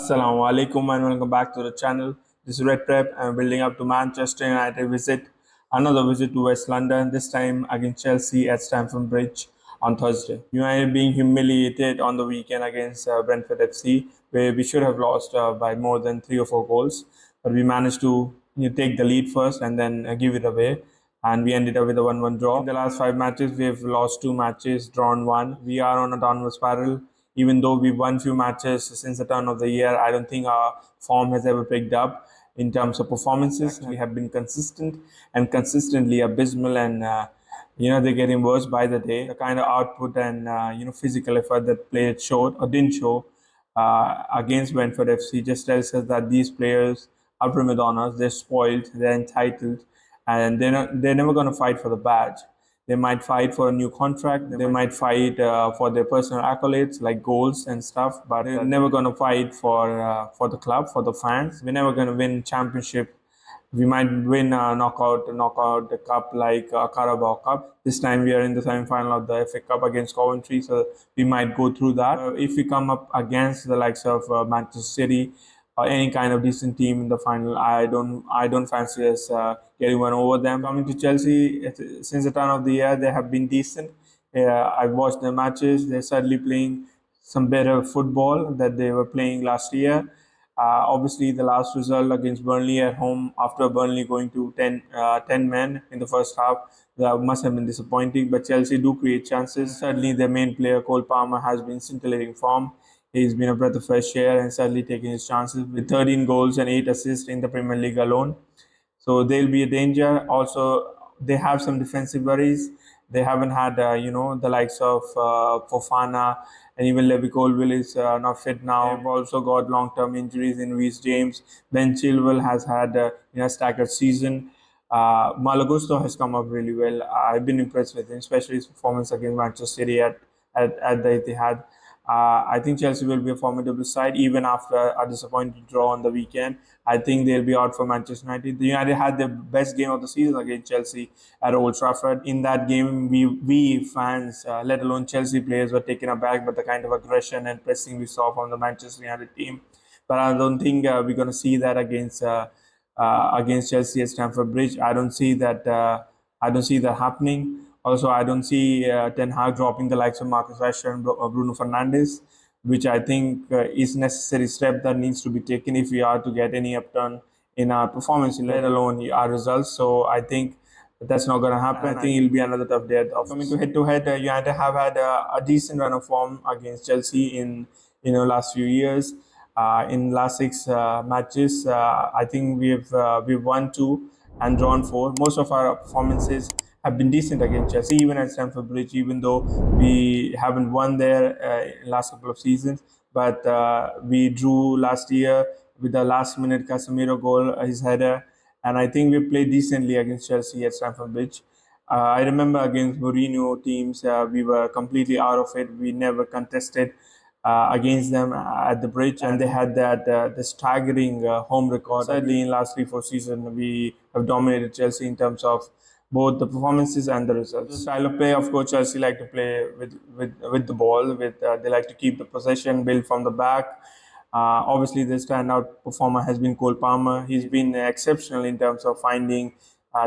Assalamu alaikum and welcome back to the channel. This is Red Prep. I'm building up to Manchester United another visit to West London, this time against Chelsea at Stamford Bridge on Thursday. United being humiliated on the weekend against Brentford FC, where we should have lost by more than 3 or 4 goals, but we managed to take the lead first and then give it away. And we ended up with a 1-1 draw. In the last 5 matches, we've lost 2 matches, drawn one. We are on a downward spiral. Even though we've won few matches since the turn of the year, I don't think our form has ever picked up in terms of performances. We have been consistent and consistently abysmal, and they're getting worse by the day. The kind of output and physical effort that players showed or didn't show against Brentford FC just tells us that these players are prima donnas. They're spoiled, they're entitled, and they're never going to fight for the badge. They might fight for a new contract. They might fight for their personal accolades like goals and stuff, but they're never going to fight for the club, for the fans. We're never going to win championship. We might win a knockout the cup like Carabao Cup. This time we are in the semi-final of the FA Cup against Coventry, so we might go through that. If we come up against the likes of Manchester City or any kind of decent team in the final, I don't fancy us getting one over them. Coming to Chelsea, since the turn of the year, they have been decent. I've watched their matches. They're certainly playing some better football that they were playing last year. Obviously, the last result against Burnley at home, after Burnley going to 10 men in the first half, that must have been disappointing. But Chelsea do create chances. Certainly, their main player, Cole Palmer, has been scintillating form. He's been a breath of fresh air and certainly taking his chances with 13 goals and 8 assists in the Premier League alone. So they'll be a danger. Also, they have some defensive worries. They haven't had, the likes of Fofana, and even Levi Colwill is not fit now. They've also got long-term injuries in Reece James. Ben Chilwell has had a staggered season. Malagusto has come up really well. I've been impressed with him, especially his performance against Manchester City at the Etihad. I think Chelsea will be a formidable side even after a disappointing draw on the weekend. I think they'll be out for Manchester United. The United had their best game of the season against Chelsea at Old Trafford. In that game, we fans, let alone Chelsea players, were taken aback by the kind of aggression and pressing we saw from the Manchester United team. But I don't think we're going to see that against Chelsea at Stamford Bridge. I don't see that. I don't see that happening. Also, I don't see Ten Hag dropping the likes of Marcus Rashford and Bruno Fernandes, which I think is necessary step that needs to be taken if we are to get any upturn in our performance, let alone our results. So I think that's not going to happen. I think it'll be another tough day. Coming to head, United have had a decent run of form against Chelsea in last few years. In last 6 matches, I think we've won 2 and drawn 4. Most of our performances have been decent against Chelsea, even at Stamford Bridge, even though we haven't won there in the last couple of seasons. But we drew last year with the last-minute CASEMIRO goal, his header, and I think we played decently against Chelsea at Stamford Bridge. I remember against Mourinho teams, we were completely out of it. We never contested against them at the bridge, and they had that the staggering home record. Sadly, in last 3-4 seasons, we have dominated Chelsea in terms of both the performances and the results. The style of play, of course, Chelsea like to play with the ball. They like to keep the possession, build from the back. Obviously, the standout performer has been Cole Palmer. He's been exceptional in terms of finding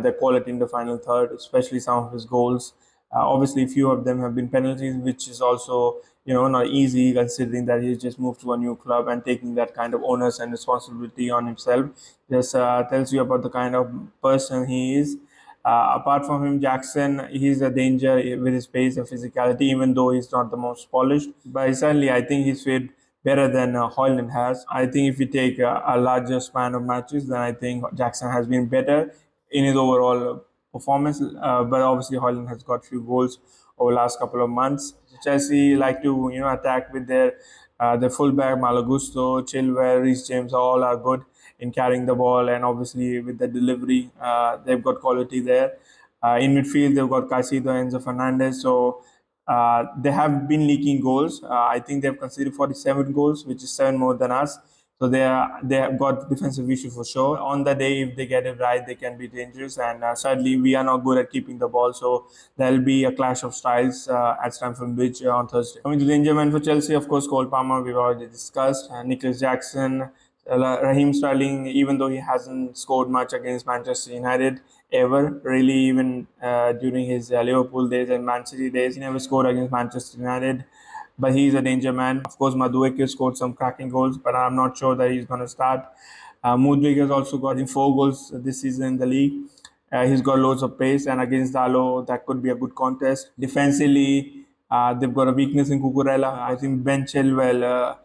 the quality in the final third, especially some of his goals. Obviously, a few of them have been penalties, which is also not easy considering that he's just moved to a new club and taking that kind of onus and responsibility on himself. Just tells you about the kind of person he is. Apart from him, Jackson, he's a danger with his pace and physicality, even though he's not the most polished. But certainly, I think he's fit better than HOJLUND has. I think if you take a larger span of matches, then I think Jackson has been better in his overall performance. But obviously, HOJLUND has got few goals over the last couple of months. Chelsea like to attack with their fullback Malagusto, Chilwell, Reece James, all are good in carrying the ball, and obviously with the delivery, they've got quality there. In midfield, they've got Caicedo, Enzo Fernandez. So they have been leaking goals. I think they've conceded 47 goals, which is 7 more than us. So they have got defensive issue for sure. On the day, if they get it right, they can be dangerous. And sadly, we are not good at keeping the ball. So there'll be a clash of styles at Stamford Bridge on Thursday. Coming to the injured man for Chelsea, of course, Cole Palmer, we've already discussed. Nicholas Jackson, Raheem Sterling, even though he hasn't scored much against Manchester United ever, really, even during his Liverpool days and Man City days, he never scored against Manchester United. But he's a danger man. Of course, Madueke scored some cracking goals, but I'm not sure that he's going to start. Mudrik has also got in 4 goals this season in the league. He's got loads of pace, and against Dalo, that could be a good contest. Defensively, they've got a weakness in Cucurella. I think Ben Chilwell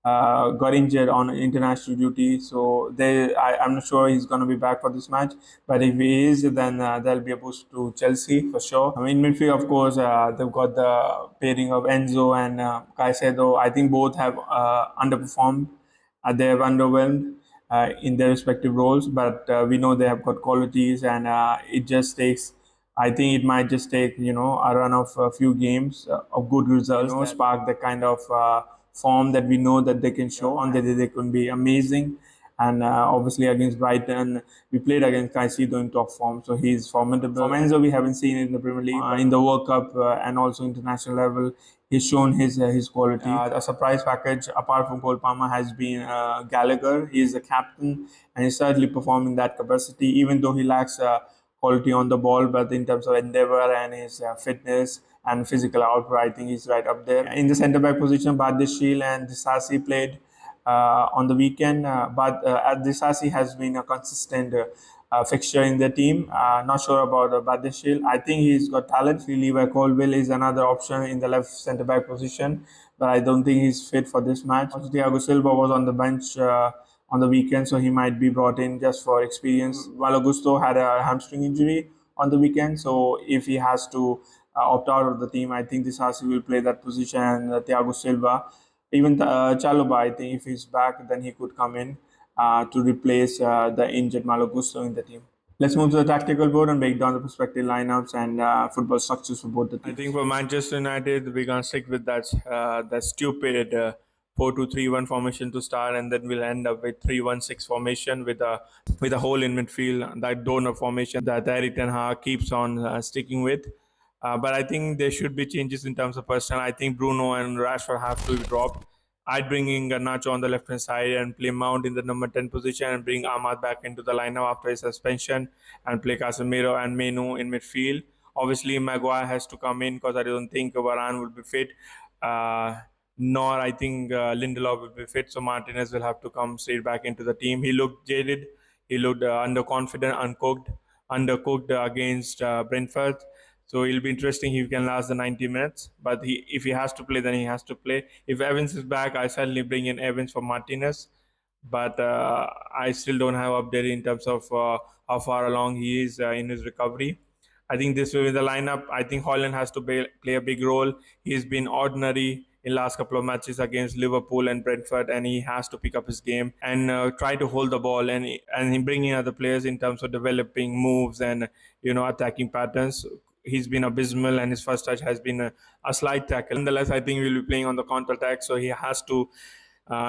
got injured on international duty, so I'm not sure he's going to be back for this match. But if he is, then there'll be a boost to Chelsea for sure. I mean, midfield, of course, they've got the pairing of Enzo and Caicedo. I think both have underperformed. They have underwhelmed in their respective roles, but we know they have got qualities, and it just takes. I think it might just take a run of a few games of good results, spark the kind of form that we know that they can show. On the day they can be amazing, and obviously against Brighton, we played against Caicedo in top form, so he's formidable. From Enzo, we haven't seen it in the Premier League, in the World Cup, and also international level. He's shown his quality. A surprise package apart from Cole Palmer has been Gallagher. He is the captain, and he's certainly performing in that capacity, even though he lacks quality on the ball, but in terms of endeavor and his fitness and physical output, I think he's right up there. In the centre back position, Bardishil and Disasi played on the weekend, but Disasi has been a consistent fixture in the team. Not sure about Bardishil. I think he's got talent. Levi Colville is another option in the left centre back position, but I don't think he's fit for this match. Also, Thiago Silva was on the bench on the weekend, so he might be brought in just for experience. Malo Gusto had a hamstring injury on the weekend, so if he has to opt out of the team, I think Disasi will play that position, and Thiago Silva. Even Chalobah, I think if he's back, then he could come in to replace the injured Malo Gusto in the team. Let's move to the tactical board and break down the prospective lineups and football structures for both the teams. I think for Manchester United, we're gonna stick with that stupid 4-2-3-1 formation to start, and then we'll end up with 3-1-6 formation with a hole in midfield, that donor formation that Eric Ten Hag keeps on sticking with. But I think there should be changes in terms of personnel. I think Bruno and Rashford have to be dropped. I'd bring in Garnacho on the left hand side and play Mount in the number 10 position and bring Ahmad back into the lineup after his suspension and play Casemiro and Menu in midfield. Obviously, Maguire has to come in because I don't think Varane will be fit. Nor I think Lindelof will be fit, so Martinez will have to come straight back into the team. He looked jaded. He looked underconfident, undercooked against Brentford. So it'll be interesting if he can last the 90 minutes. But if he has to play, then he has to play. If Evans is back, I certainly bring in Evans for Martinez. But I still don't have update in terms of how far along he is in his recovery. I think this will be the lineup. I think HOJLUND has to play a big role. He's been ordinary in last couple of matches against Liverpool and Brentford, and he has to pick up his game and try to hold the ball and bringing other players in terms of developing moves and attacking patterns. He's been abysmal, and his first touch has been a slight tackle. Nonetheless, I think we'll be playing on the counter attack, so he has to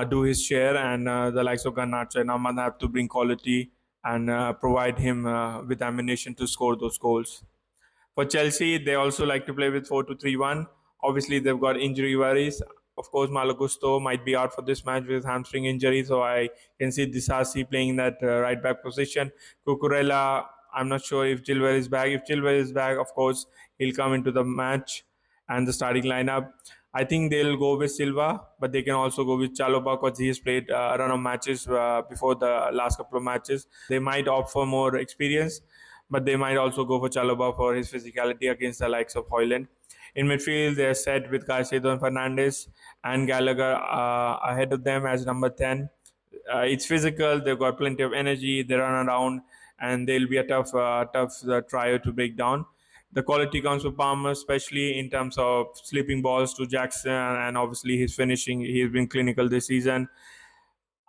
do his share, and the likes of Garnacho and Ahmad have to bring quality and provide him with ammunition to score those goals. For Chelsea, they also like to play with 4-2-3-1. Obviously, they've got injury worries. Of course, Malo Gusto might be out for this match with hamstring injury, so I can see Disasi playing in that right back position. Cucurella, I'm not sure if Chilwell is back. If Chilwell is back, of course, he'll come into the match and the starting lineup. I think they'll go with Silva, but they can also go with Chalobah because he has played a run of matches before the last couple of matches. They might opt for more experience, but they might also go for Chalobah for his physicality against the likes of HOJLUND. In midfield, they're set with Caicedo and Fernandes and Gallagher ahead of them as number 10. It's physical, they've got plenty of energy, they run around, and they'll be a tough trio to break down. The quality comes from Palmer, especially in terms of slipping balls to Jackson, and obviously his finishing. He's been clinical this season.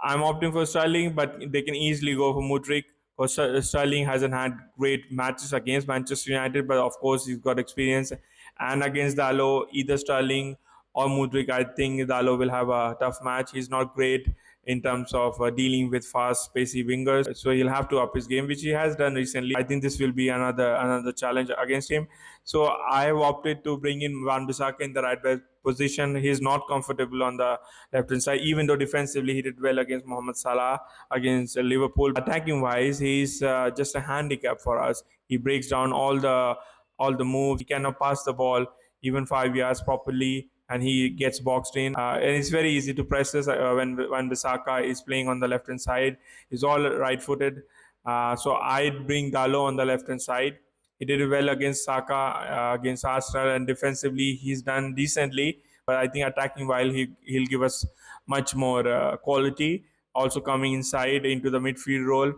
I'm opting for Sterling, but they can easily go for Mudrik. Because Sterling hasn't had great matches against Manchester United, but of course he's got experience. And against Dalo, either Sterling or Mudrik, I think Dalo will have a tough match. He's not great in terms of dealing with fast, pacey wingers. So he'll have to up his game, which he has done recently. I think this will be another challenge against him. So I have opted to bring in Wan-Bissaka in the right back position. He's not comfortable on the left hand side, even though defensively he did well against Mohamed Salah, against Liverpool. Attacking wise, he's just a handicap for us. He breaks down all the moves. He cannot pass the ball even 5 yards properly, and he gets boxed in. And it's very easy to press this when Bissaka is playing on the left hand side. He's all right-footed. So I'd bring Dalo on the left hand side. He did well against Saka, against Arsenal, and defensively he's done decently. But I think attacking while he'll give us much more quality. Also coming inside into the midfield role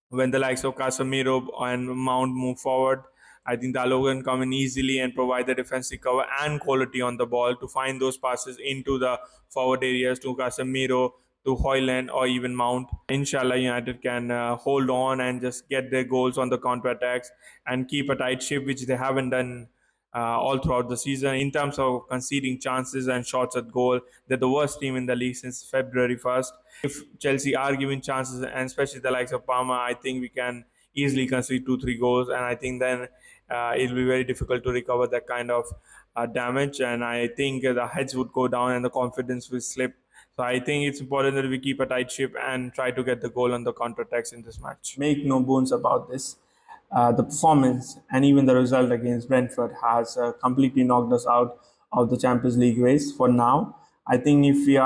when the likes of Casemiro and Mount move forward. I think Dalo can come in easily and provide the defensive cover and quality on the ball to find those passes into the forward areas to Casemiro, to HOJLUND, or even Mount. Inshallah, United can hold on and just get their goals on the counter attacks and keep a tight ship, which they haven't done all throughout the season. In terms of conceding chances and shots at goal, they're the worst team in the league since February 1st. If Chelsea are giving chances, and especially the likes of Parma, I think we can easily concede 2-3 goals, and I think then it'll be very difficult to recover that kind of damage, and I think the heads would go down and the confidence will slip. So I think it's important that we keep a tight ship and try to get the goal on the counter-attacks in this match. Make no bones about this. The performance and even the result against Brentford has completely knocked us out of the Champions League race for now. I think if we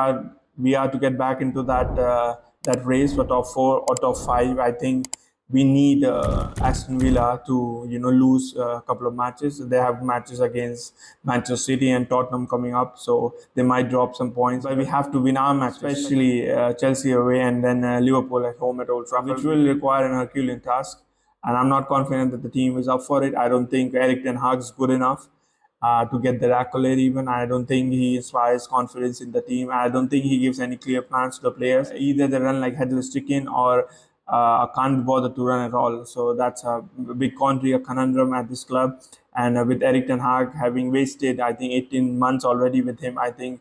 are to get back into that race for top four or top five, I think we need Aston Villa to lose a couple of matches. They have matches against Manchester City and Tottenham coming up, so they might drop some points. But we have to win our matches, especially Chelsea away and then Liverpool at home at Old Trafford, which will require an Herculean task. And I'm not confident that the team is up for it. I don't think Erik ten Hag is good enough to get that accolade even. I don't think he inspires confidence in the team. I don't think he gives any clear plans to the players. Either they run like headless chicken or can't be bothered to run at all. So that's a big conundrum at this club. And with Erik ten Hag having wasted, I think, 18 months already with him, I think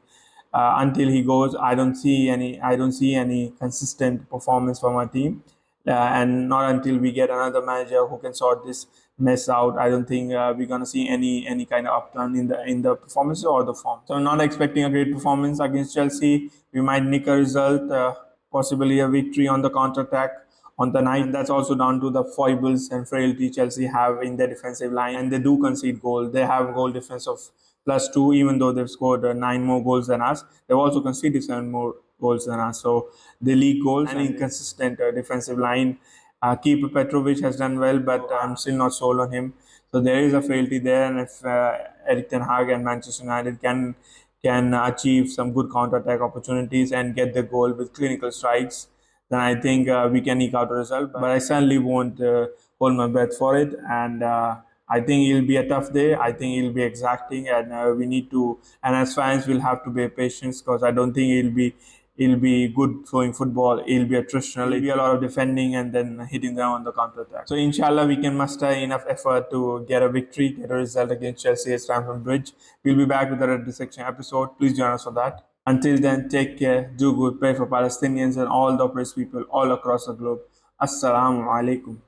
until he goes, I don't see any consistent performance from our team. And not until we get another manager who can sort this mess out, I don't think we're gonna see any kind of upturn in the performance or the form. So I'm not expecting a great performance against Chelsea. We might nick a result, possibly a victory on the counter attack on the night. And that's also down to the foibles and frailty Chelsea have in their defensive line, and they do concede goal. They have a goal difference of +2, even though they've scored 9 more goals than us. They've also conceded 7 more goals than us. So they leak goals and inconsistent defensive line. Keeper Petrovic has done well, but I'm still not sold on him. So there is a frailty there, and if Erik ten Hag and Manchester United can achieve some good counter-attack opportunities and get the goal with clinical strikes, then I think we can eke out a result. But I certainly won't hold my breath for it. And I think it'll be a tough day. I think it'll be exacting, and we need to. And as fans, we'll have to be patient because I don't think it'll be good throwing football. It'll be attritional. It'll be a lot of defending and then hitting them on the counter attack. So inshallah, we can muster enough effort to get a victory, get a result against Chelsea at Stamford Bridge. We'll be back with a Red Dissection episode. Please join us for that. Until then, take care, do good, pray for Palestinians and all the oppressed people all across the globe. Assalamu alaikum.